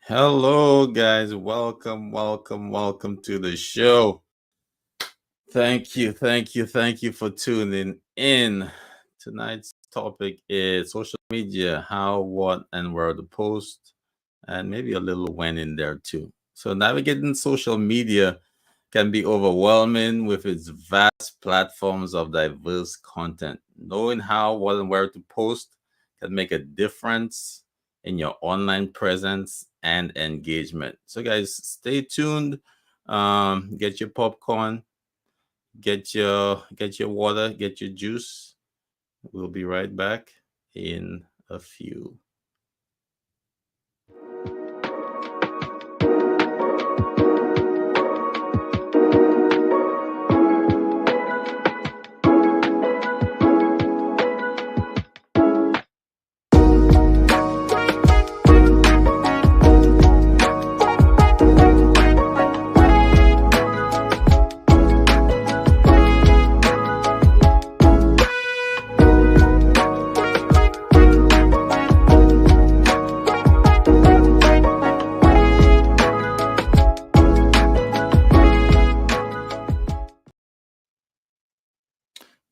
Hello, guys. Welcome to the show. Thank you for tuning in. Tonight's topic is social media: how, what, and where to post, and maybe a little when in there too. So, navigating social media can be overwhelming with its vast platforms of diverse content. Knowing how, what, and where to post can make a difference in your online presence and engagement. So, guys, stay tuned. Get your popcorn, get your water, get your juice. We'll be right back in a few.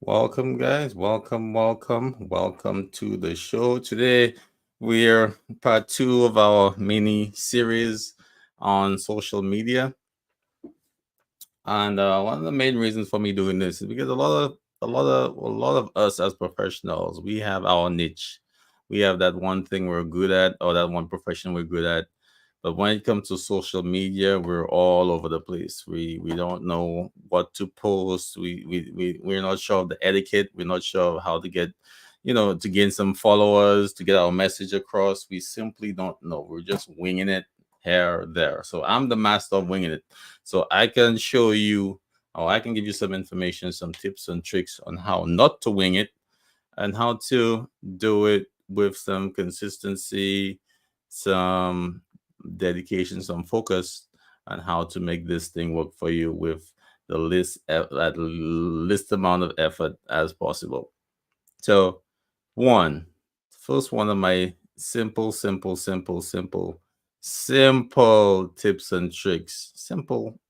Welcome, guys. Welcome to the show. Today, we're part two of our mini series on social media. And one of the main reasons for me doing this is because a lot of us as professionals, we have our niche. We have that one thing we're good at, or that one profession we're good at. But when it comes to social media, we're all over the place. We don't know what to post. We're not sure of the etiquette. We're not sure of how to get, to gain some followers, to get our message across. We simply don't know. We're just winging it here, there. So I'm the master of winging it. So I can show you, or I can give you some information, some tips and tricks on how not to wing it and how to do it with some consistency, some dedication, some focus, and how to make this thing work for you with that least amount of effort as possible. So, one, first one of my simple tips and tricks. Simple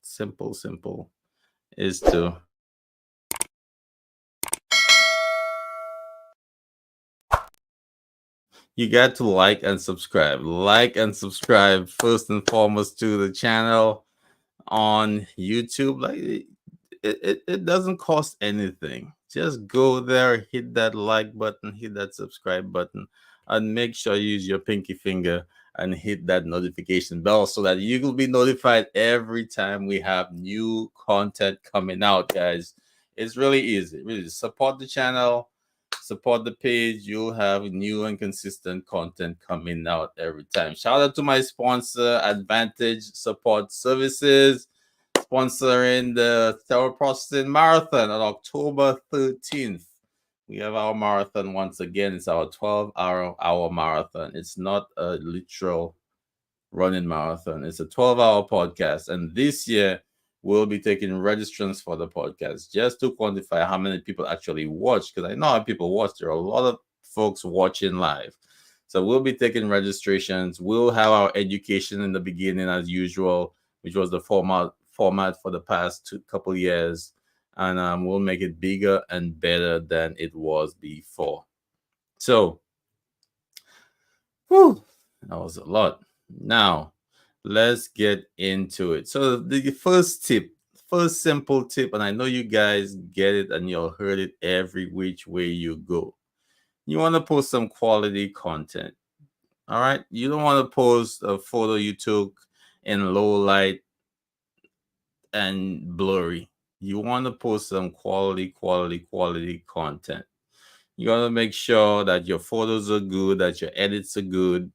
is to you got to like and subscribe. Like and subscribe first and foremost to the channel on YouTube. Like it doesn't cost anything. Just go there, hit that like button, hit that subscribe button, and make sure you use your pinky finger and hit that notification bell so that you will be notified every time we have new content coming out, guys. It's really easy. Really support the channel, support the page. You'll have new and consistent content coming out every time. Shout out to my sponsor, Advantage Support Services, sponsoring the Sterile Processing Marathon on October 13th. We have our marathon once again. It's our 12-hour marathon. It's not a literal running marathon. It's a 12-hour podcast. And this year, we'll be taking registrants for the podcast just to quantify how many people actually watch. Because I know how people watch. There are a lot of folks watching live. So we'll be taking registrations. We'll have our education in the beginning as usual, which was the format for the past couple years. And we'll make it bigger and better than it was before. So, whew, that was a lot. Now, let's get into it. So, the first simple tip, and I know you guys get it and you'll heard it every which way you go. You want to post some quality content. All right. You don't want to post a photo you took in low light and blurry. You want to post some quality content. You got to make sure that your photos are good, that your edits are good,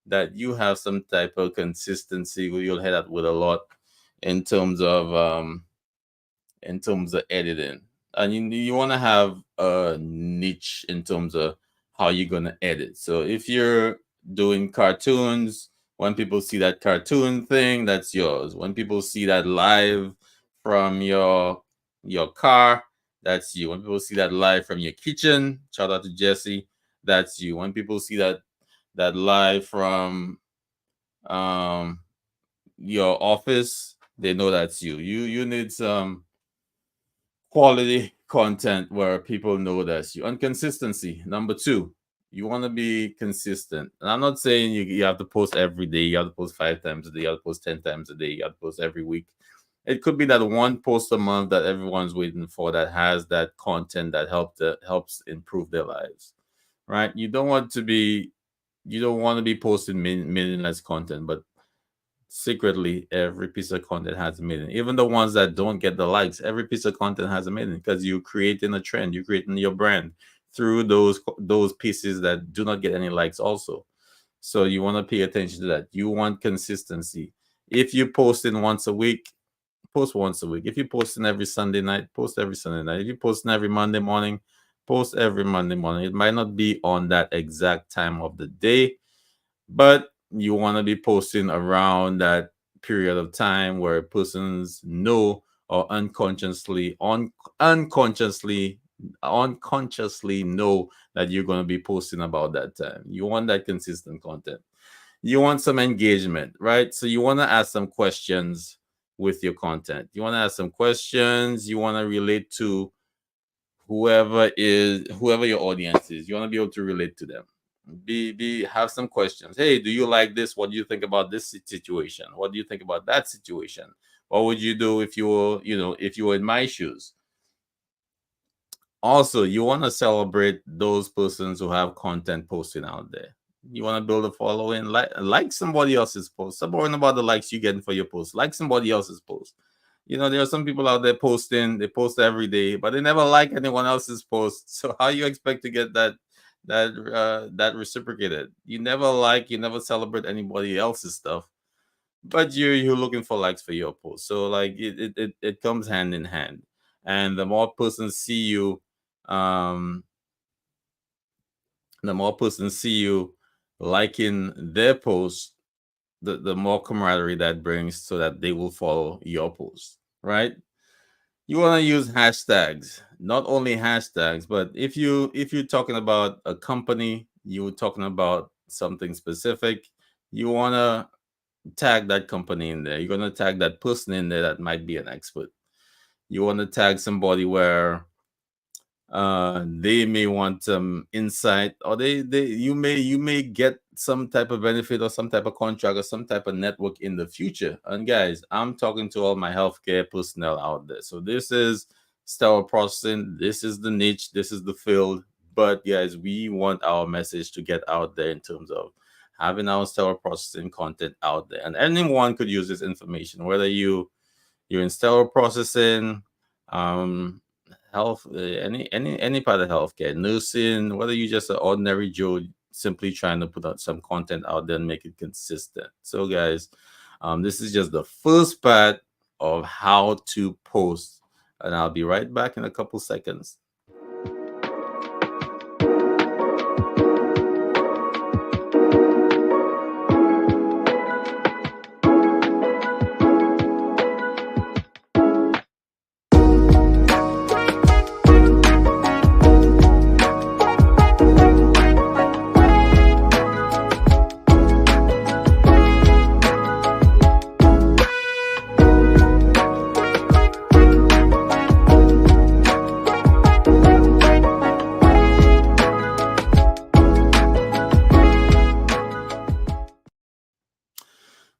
that you have some type of consistency. You'll head out with a lot in terms of editing, and you want to have a niche in terms of how you're gonna edit. So if you're doing cartoons, when people see that cartoon thing, that's yours. When people see that live from your car, that's you. When people see that live from your kitchen, shout out to Jesse, that's you. When people see that live from Um, your office, they know that's you. You need some quality content where people know that's you. And consistency. Number two, you want to be consistent. And I'm not saying you have to post every day, you have to post 5 times a day, you have to post 10 times a day, you have to post every week. It could be that one post a month that everyone's waiting for, that has that content that helps improve their lives. Right? You don't want to be posting meaningless content, but secretly every piece of content has a meaning. Even the ones that don't get the likes, every piece of content has a meaning, because you're creating a trend, you're creating your brand through those pieces that do not get any likes also. So you want to pay attention to that. You want consistency. If you're posting once a week, post once a week. If you're posting every Sunday night, post every Sunday night. If you're posting every Monday morning, post every Monday morning. It might not be on that exact time of the day, but you want to be posting around that period of time where persons know, or unconsciously unconsciously know that you're going to be posting about that time. You want that consistent content. You want some engagement, right? So you want to ask some questions with your content. You want to ask some questions. You want to relate to whoever your audience is. You want to be able to relate to them. Be Have some questions. Hey, do you like this? What do you think about this situation? What do you think about that situation? What would you do if you were, if you were in my shoes? Also, you want to celebrate those persons who have content posting out there. You want to build a following. Like somebody else's post. Stop worrying about the likes you're getting for your post. Like somebody else's post. There are some people out there posting. They post every day, but they never like anyone else's post. So how you expect to get that reciprocated? You never like. You never celebrate anybody else's stuff, but you're looking for likes for your post. So like it comes hand in hand. And um the more persons see you liking their post, the more camaraderie that brings, so that they will follow your post, right? You want to use hashtags. Not only hashtags, but if you're talking about a company, you're talking about something specific, you want to tag that company in there. You're going to tag that person in there that might be an expert. You want to tag somebody where they may want some insight, or they you may get some type of benefit, or some type of contract, or some type of network in the future. And guys, I'm talking to all my healthcare personnel out there. So this is sterile processing, this is the niche, this is the field. But guys, we want our message to get out there in terms of having our sterile processing content out there, and anyone could use this information, whether you're in sterile processing, um, health, any part of healthcare, nursing, whether you just an ordinary Joe simply trying to put out some content out there and make it consistent. So, guys, this is just the first part of how to post, and I'll be right back in a couple seconds.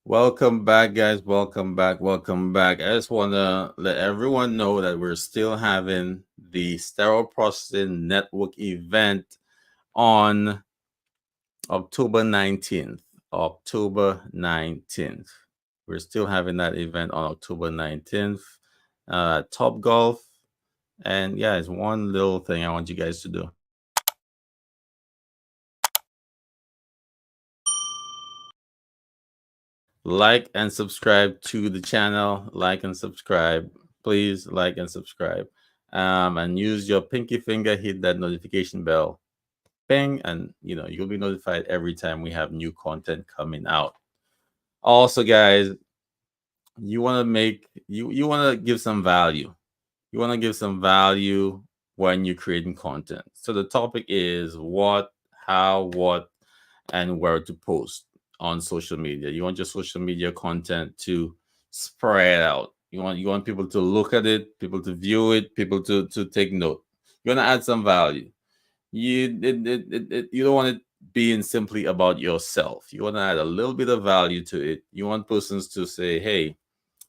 Welcome back, guys. Welcome back. Welcome back. I just want to let everyone know that we're still having the Sterile Processing Network event on October 19th. October 19th. We're still having that event on October 19th. Top Golf. And guys, one little thing I want you guys to do. Like and subscribe to the channel. Like and subscribe. Please like and subscribe. And use your pinky finger, hit that notification bell. Bang, and you'll be notified every time we have new content coming out. Also, guys, you want to make you want to give some value. You want to give some value when you're creating content. So the topic is what, how, what, and where to post. on social media. You want your social media content to spread out. You want people to look at it, people to view it, people to take note. You want to add some value. You don't want it being simply about yourself. You want to add a little bit of value to it. You want persons to say, "Hey,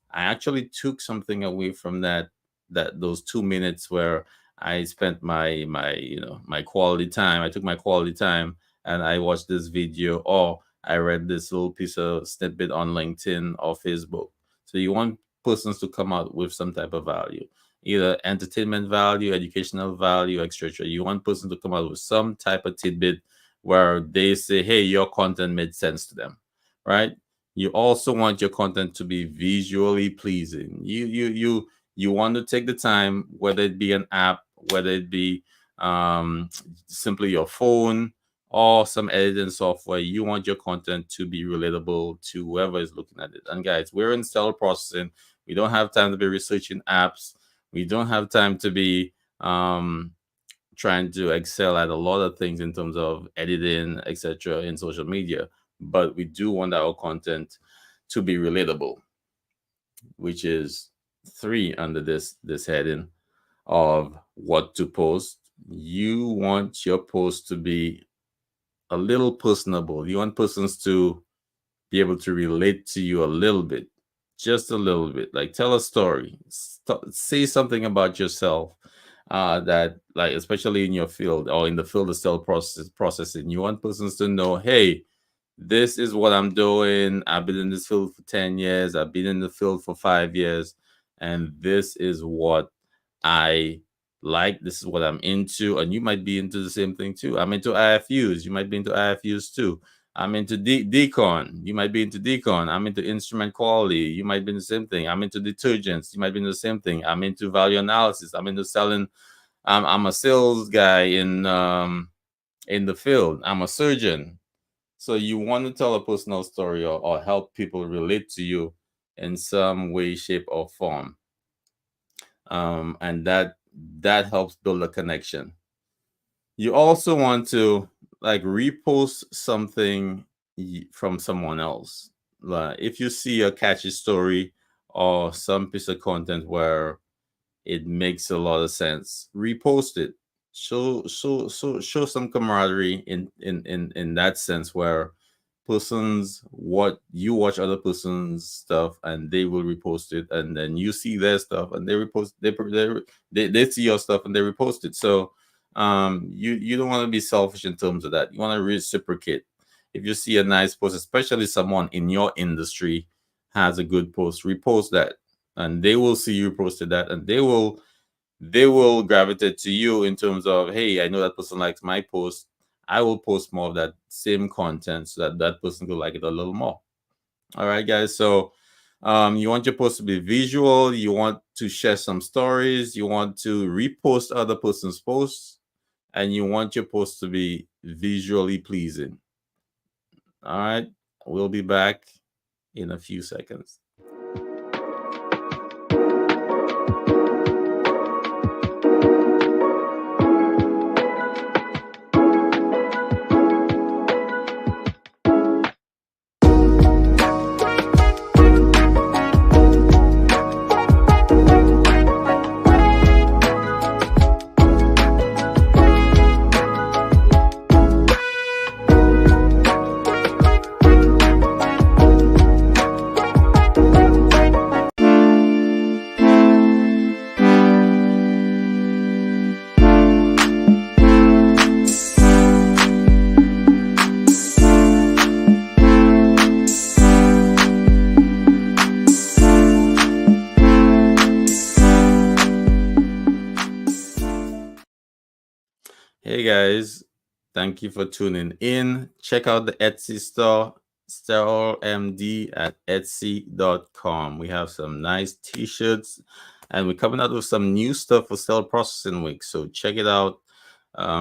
I actually took something away from that those 2 minutes where I spent my quality time. I took my quality time and I watched this video, or I read this little piece of snippet on LinkedIn or Facebook." So you want persons to come out with some type of value, either entertainment value, educational value, etc. You want person to come out with some type of tidbit where they say, "Hey, your content made sense to them," right? You also want your content to be visually pleasing. You want to take the time, whether it be an app, whether it be um, simply your phone or some editing software. You want your content to be relatable to whoever is looking at it. And guys, we're in stellar processing. We don't have time to be researching apps. We don't have time to be um, trying to excel at a lot of things in terms of editing, etc., in social media. But we do want our content to be relatable, which is three under this heading of what to post. You want your post to be a little personable. You want persons to be able to relate to you a little bit, just a little bit. Like tell a story, say something about yourself that, like, especially in your field or in the field of cell processing, you want persons to know, hey, this is what I'm doing. I've been in this field for 10 years. I've been in the field for 5 years. And this is what I like. This is what I'm into. And you might be into the same thing too. I'm into IFUs. You might be into IFUs too. I'm into decon. You might be into decon. I'm into instrument quality. You might be in the same thing. I'm into detergents. You might be in the same thing. I'm into value analysis. I'm into selling. I'm a sales guy in the field. I'm a surgeon. So you want to tell a personal story, or help people relate to you in some way, shape, or form, and that helps build a connection. You also want to, like, repost something from someone else. Like if you see a catchy story or some piece of content where it makes a lot of sense, repost it. Show some camaraderie in that sense, where persons what you watch other person's stuff and they will repost it, and then you see their stuff and they repost they see your stuff and they repost it. So you don't want to be selfish in terms of that. You want to reciprocate. If you see a nice post, especially someone in your industry has a good post, repost that, and they will see you posted that, and they will gravitate to you in terms of, hey, I know that person likes my post. I will post more of that same content so that that person will like it a little more. All right, guys. So you want your post to be visual. You want to share some stories. You want to repost other person's posts, and you want your post to be visually pleasing. All right. We'll be back in a few seconds. Hey guys, thank you for tuning in. Check out the Etsy store, Sterile MD at Etsy.com. We have some nice t-shirts, and we're coming out with some new stuff for Sterile Processing Week. So check it out,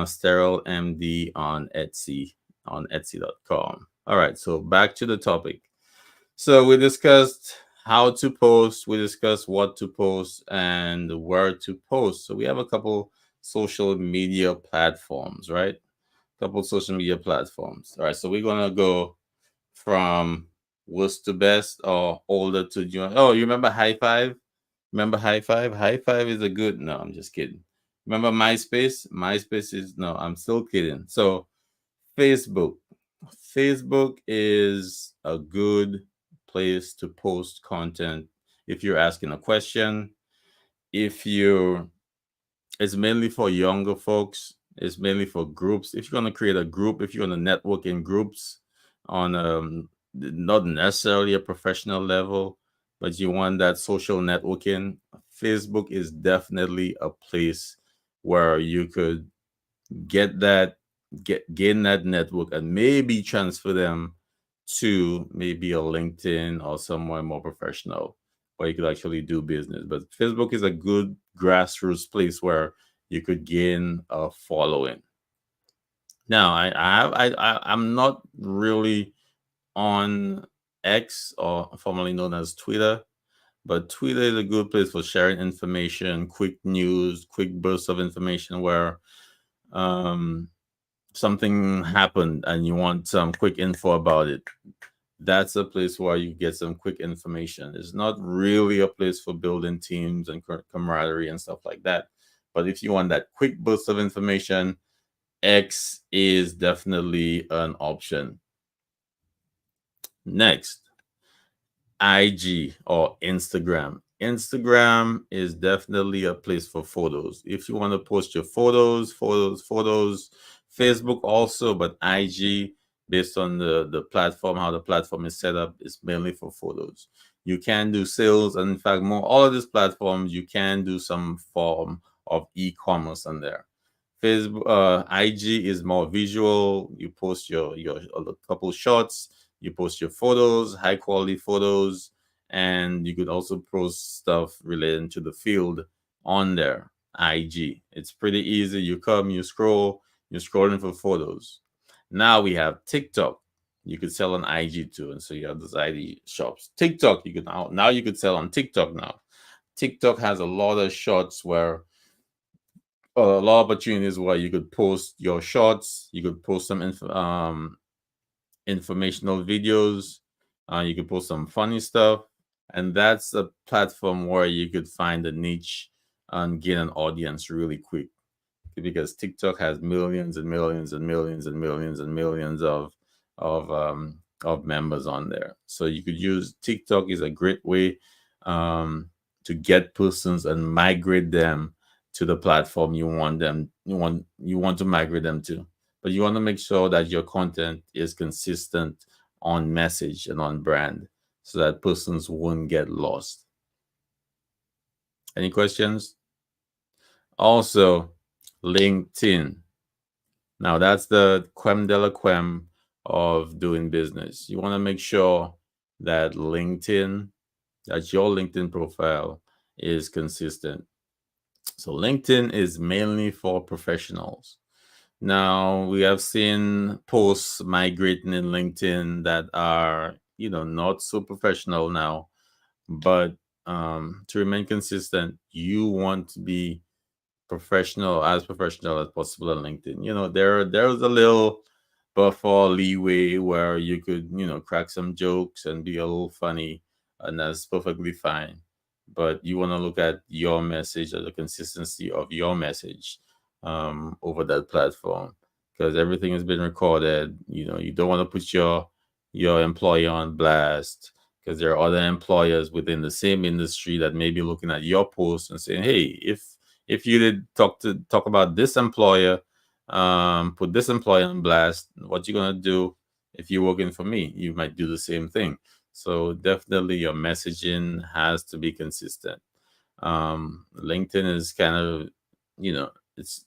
Sterile MD on Etsy.com. All right, so back to the topic. So we discussed how to post, we discussed what to post, and where to post. So we have a couple social media platforms, right? Couple social media platforms. All right, so we're gonna go from worst to best or older to young. Oh, you remember High Five? Remember High Five? High Five is a good. No, I'm just kidding. Remember MySpace? MySpace is no. I'm still kidding. So Facebook. Facebook is a good place to post content if you're asking a question. If you're, it's mainly for younger folks. It's mainly for groups. If you're gonna create a group, if you're gonna network in groups on not necessarily a professional level, but you want that social networking, Facebook is definitely a place where you could get that gain that network and maybe transfer them to maybe a LinkedIn or somewhere more professional where you could actually do business. But Facebook is a good grassroots place where you could gain a following. Now, I'm not really on X, or formerly known as Twitter, but Twitter is a good place for sharing information, quick news, quick bursts of information where um, something happened and you want some quick info about it. That's a place where you get some quick information. It's not really a place for building teams and camaraderie and stuff like that. But if you want that quick burst of information, X is definitely an option. Next, IG or Instagram. Instagram is definitely a place for photos. If you want to post your photos. Facebook also, but IG, based on the platform, how the platform is set up, is mainly for photos. You can do sales, and in fact, more all of these platforms, you can do some form of e-commerce on there. Facebook, IG is more visual. You post your a couple shots, you post your photos, high quality photos, and you could also post stuff related to the field on there. IG. It's pretty easy. You come, you scroll, you're scrolling for photos. Now we have TikTok. You could sell on IG too, and so you have those IG shops. TikTok, you could now you could sell on TikTok now. TikTok has a lot of shots where a lot of opportunities where you could post your shots, you could post some informational videos, you could post some funny stuff, and that's a platform where you could find a niche and gain an audience really quick, because TikTok has millions and millions and millions and millions and millions of of members on there. So you could use TikTok is a great way to get persons and migrate them to the platform you want to migrate them to. But you want to make sure that your content is consistent on message and on brand so that persons won't get lost. Any questions? Also, LinkedIn. Now that's the creme de la creme of doing business. You want to make sure that your LinkedIn profile is consistent. So LinkedIn is mainly for professionals. Now we have seen posts migrating in LinkedIn that are, not so professional now, but to remain consistent, you want to be as professional as possible on LinkedIn. There's a little buffer leeway where you could, crack some jokes and be a little funny, and that's perfectly fine. But you want to look at your message or the consistency of your message over that platform, because everything has been recorded. You don't want to put your employee on blast, because there are other employers within the same industry that may be looking at your post and saying, hey, if you did talk about this employer, put this employer on blast, what you gonna do if you're working for me? You might do the same thing. So definitely your messaging has to be consistent. LinkedIn is kind of, it's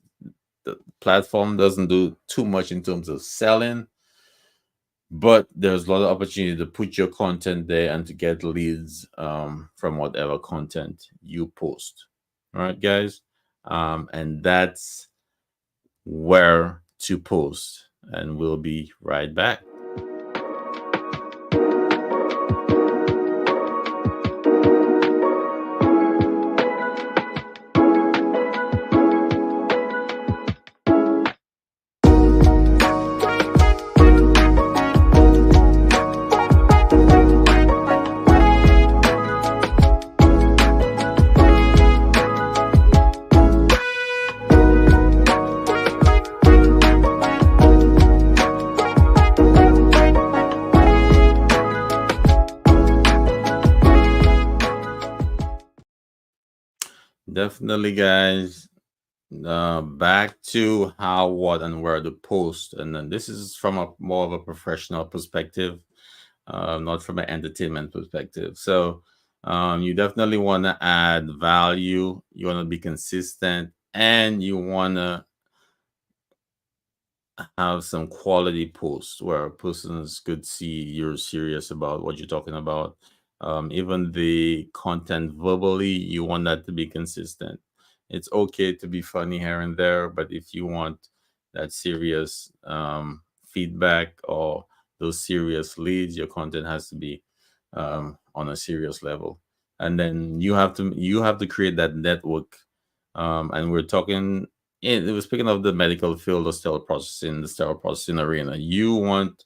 the platform doesn't do too much in terms of selling, but there's a lot of opportunity to put your content there and to get leads from whatever content you post. All right, guys. And that's where to post. And we'll be right back. Definitely, guys. Back to how, what, and where to post, and then this is from a more of a professional perspective, not from an entertainment perspective. So, you definitely want to add value. You want to be consistent, and you want to have some quality posts where persons could see you're serious about what you're talking about. Even the content verbally, you want that to be consistent. It's okay to be funny here and there, but if you want that serious feedback or those serious leads, your content has to be on a serious level. And then you have to create that network. And we're talking it was speaking of the medical field of the sterile processing arena. You want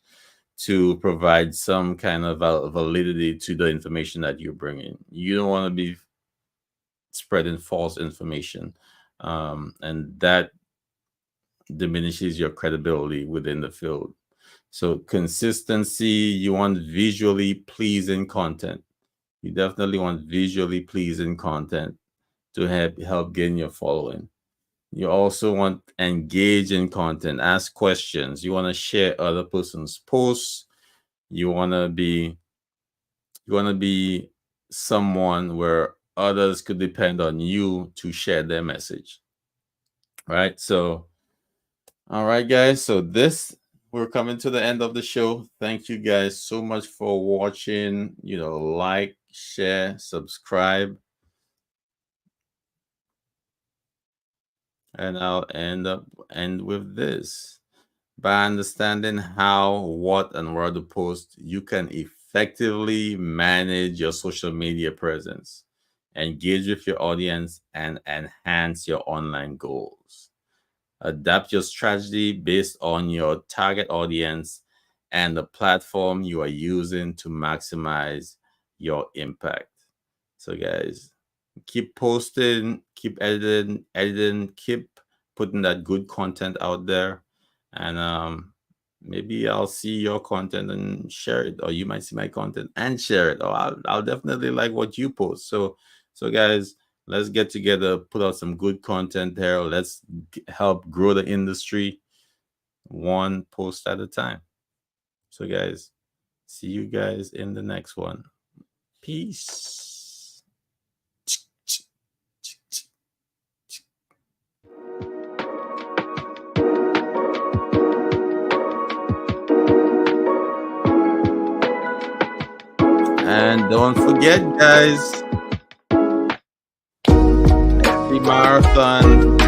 to provide some kind of validity to the information that you're bringing. You don't want to be spreading false information, and that diminishes your credibility within the field. So consistency, you want visually pleasing content. You definitely want visually pleasing content to help gain your following. You also want engaging content, ask questions. You want to share other person's posts. You want to be someone where others could depend on you to share their message. Right? So, all right guys, so this we're coming to the end of the show. Thank you guys so much for watching. Like, share, subscribe, and I'll end with this. By understanding how, what, and where to post, you can effectively manage your social media presence, engage with your audience, and enhance your online goals. Adapt your strategy based on your target audience and the platform you are using to maximize your impact. So, guys, keep posting, keep editing, keep putting that good content out there, and maybe I'll see your content and share it, or you might see my content and share it, or I'll definitely like what you post. So guys, let's get together, put out some good content there. Let's help grow the industry one post at a time. So guys, see you guys in the next one. Peace. And don't forget, guys, happy marathon.